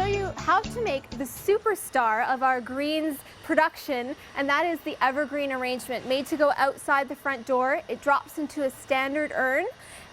show you how to make the superstar of our greens production, and that is the evergreen arrangement made to go outside the front door. It drops into a standard urn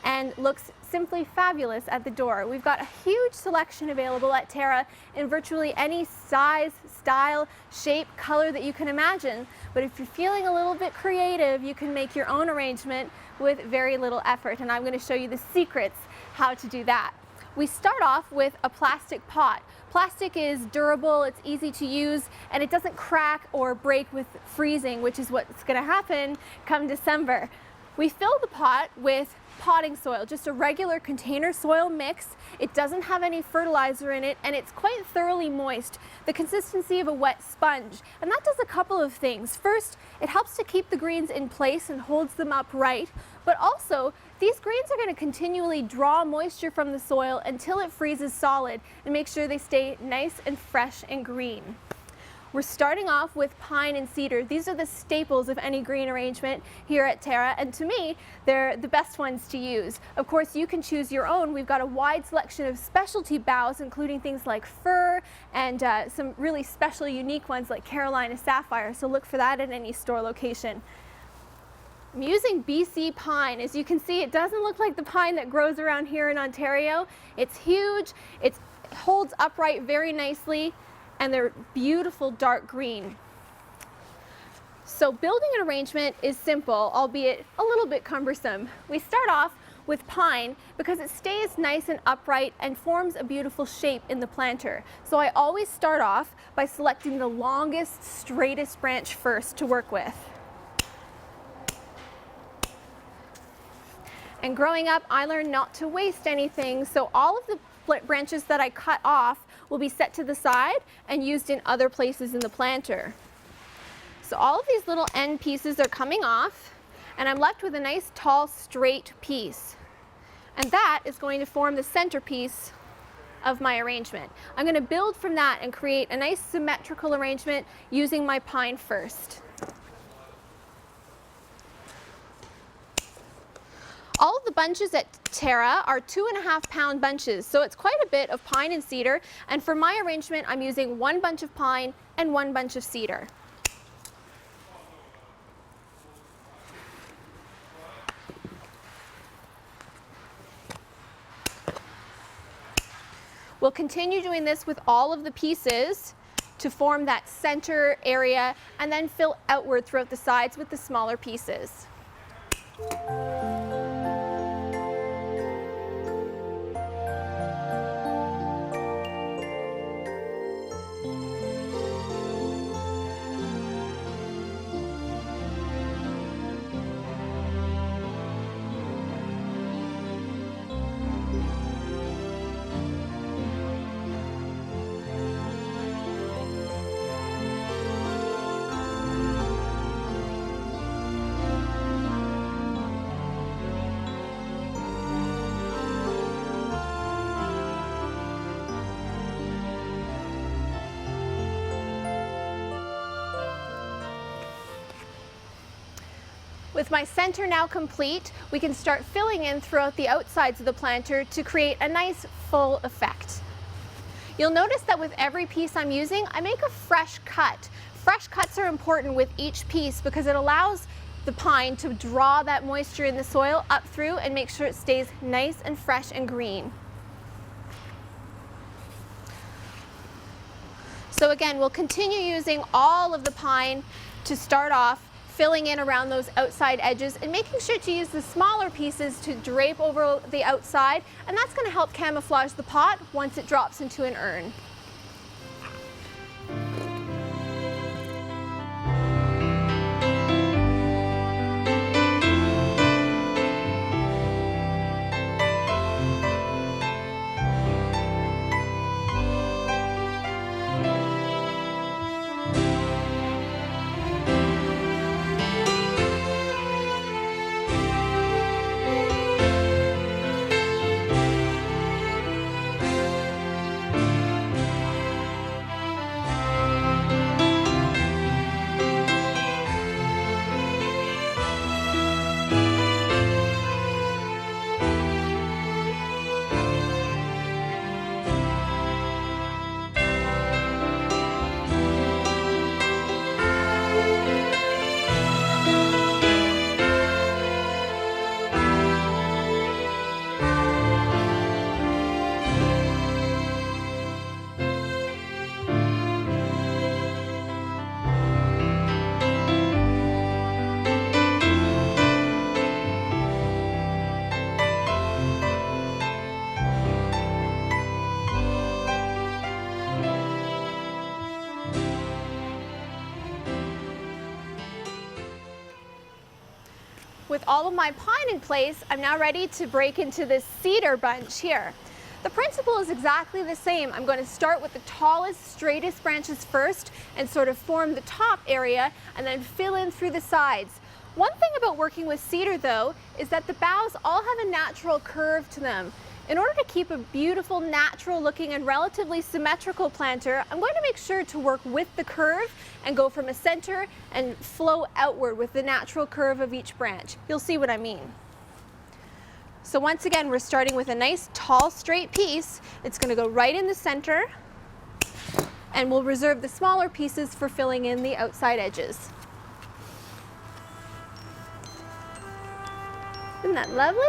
and looks simply fabulous at the door. We've got a huge selection available at Terra in virtually any size, style, shape, color that you can imagine. But if you're feeling a little bit creative, you can make your own arrangement with very little effort, and I'm going to show you the secrets how to do that. We start off with a plastic pot. Plastic is durable, it's easy to use, and it doesn't crack or break with freezing, which is what's going to happen come December. We fill the pot with potting soil, just a regular container soil mix. It doesn't have any fertilizer in it, and it's quite thoroughly moist, the consistency of a wet sponge. And that does a couple of things. First, it helps to keep the greens in place and holds them upright, but also these greens are going to continually draw moisture from the soil until it freezes solid and make sure they stay nice and fresh and green. We're starting off with pine and cedar. These are the staples of any green arrangement here at Terra, and to me, they're the best ones to use. Of course, you can choose your own. We've got a wide selection of specialty boughs, including things like fir and some really special, unique ones like Carolina sapphire, so look for that at any store location. I'm using BC pine. As you can see, it doesn't look like the pine that grows around here in Ontario. It's huge, it holds upright very nicely, and they're beautiful dark green. So building an arrangement is simple, albeit a little bit cumbersome. We start off with pine because it stays nice and upright and forms a beautiful shape in the planter. So I always start off by selecting the longest, straightest branch first to work with. And growing up, I learned not to waste anything, so all of the branches that I cut off will be set to the side and used in other places in the planter. So all of these little end pieces are coming off, and I'm left with a nice tall straight piece. And that is going to form the centerpiece of my arrangement. I'm going to build from that and create a nice symmetrical arrangement using my pine first. All of the bunches at Terra are 2.5 pound bunches, so it's quite a bit of pine and cedar, and for my arrangement I'm using 1 bunch of pine and 1 bunch of cedar. We'll continue doing this with all of the pieces to form that center area and then fill outward throughout the sides with the smaller pieces. With my center now complete, we can start filling in throughout the outsides of the planter to create a nice full effect. You'll notice that with every piece I'm using, I make a fresh cut. Fresh cuts are important with each piece because it allows the pine to draw that moisture in the soil up through and make sure it stays nice and fresh and green. So again, we'll continue using all of the pine to start off, filling in around those outside edges and making sure to use the smaller pieces to drape over the outside, and that's going to help camouflage the pot once it drops into an urn. With all of my pine in place, I'm now ready to break into this cedar bunch here. The principle is exactly the same. I'm going to start with the tallest, straightest branches first and sort of form the top area and then fill in through the sides. One thing about working with cedar though is that the boughs all have a natural curve to them. In order to keep a beautiful, natural looking and relatively symmetrical planter, I'm going to make sure to work with the curve and go from a center and flow outward with the natural curve of each branch. You'll see what I mean. So once again, we're starting with a nice tall straight piece. It's going to go right in the center, and we'll reserve the smaller pieces for filling in the outside edges. Isn't that lovely?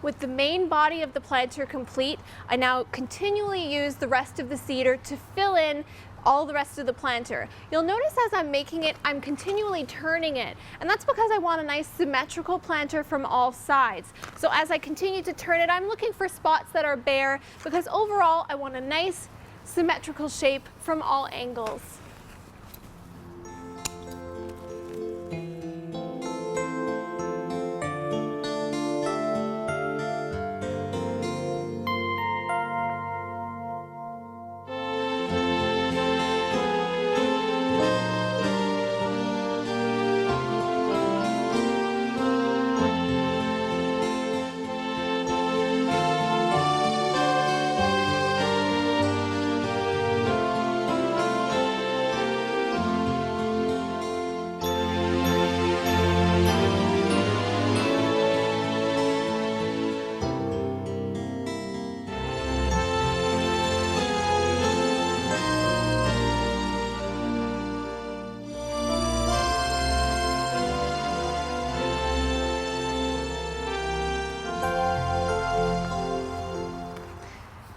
With the main body of the planter complete, I now continually use the rest of the cedar to fill in all the rest of the planter. You'll notice as I'm making it, I'm continually turning it, and that's because I want a nice symmetrical planter from all sides. So as I continue to turn it, I'm looking for spots that are bare, because overall I want a nice symmetrical shape from all angles.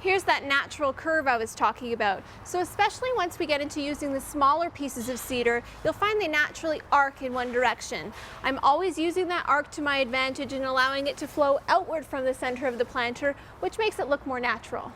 Here's that natural curve I was talking about. So especially once we get into using the smaller pieces of cedar, you'll find they naturally arc in one direction. I'm always using that arc to my advantage and allowing it to flow outward from the center of the planter, which makes it look more natural.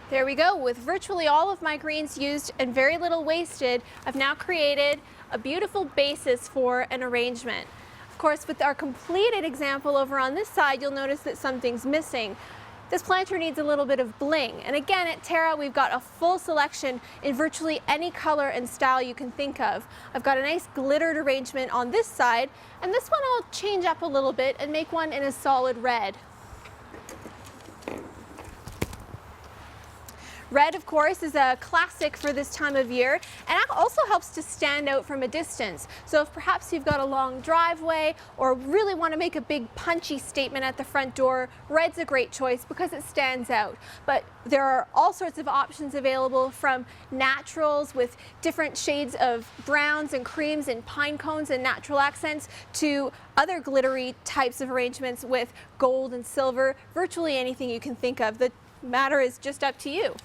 There we go. With virtually all of my greens used and very little wasted, I've now created a beautiful basis for an arrangement. Of course, with our completed example over on this side, you'll notice that something's missing. This planter needs a little bit of bling. And again, at Terra, we've got a full selection in virtually any color and style you can think of. I've got a nice glittered arrangement on this side, and this one I'll change up a little bit and make one in a solid red. Red, of course, is a classic for this time of year, and it also helps to stand out from a distance. So if perhaps you've got a long driveway or really want to make a big punchy statement at the front door, red's a great choice because it stands out. But there are all sorts of options available, from naturals with different shades of browns and creams and pine cones and natural accents, to other glittery types of arrangements with gold and silver, virtually anything you can think of. The matter is just up to you.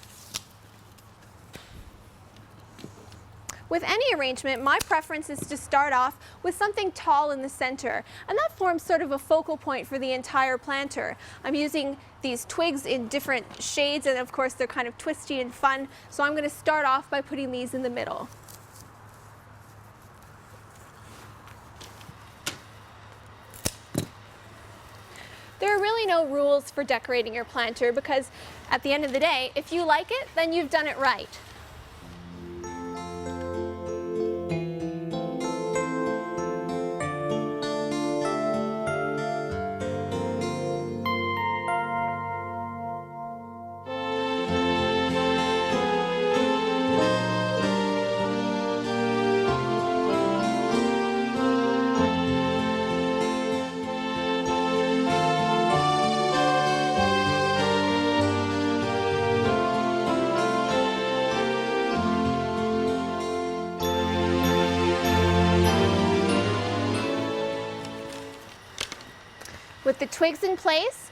With any arrangement, my preference is to start off with something tall in the center, and that forms sort of a focal point for the entire planter. I'm using these twigs in different shades, and of course they're kind of twisty and fun, so I'm going to start off by putting these in the middle. There are really no rules for decorating your planter, because at the end of the day, if you like it, then you've done it right. With the twigs in place,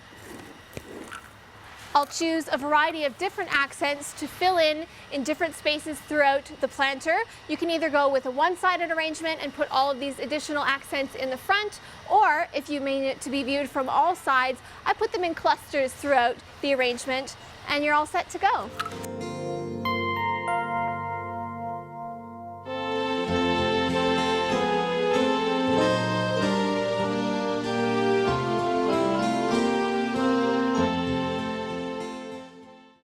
I'll choose a variety of different accents to fill in different spaces throughout the planter. You can either go with a one-sided arrangement and put all of these additional accents in the front, or if you mean it to be viewed from all sides, I put them in clusters throughout the arrangement, and you're all set to go.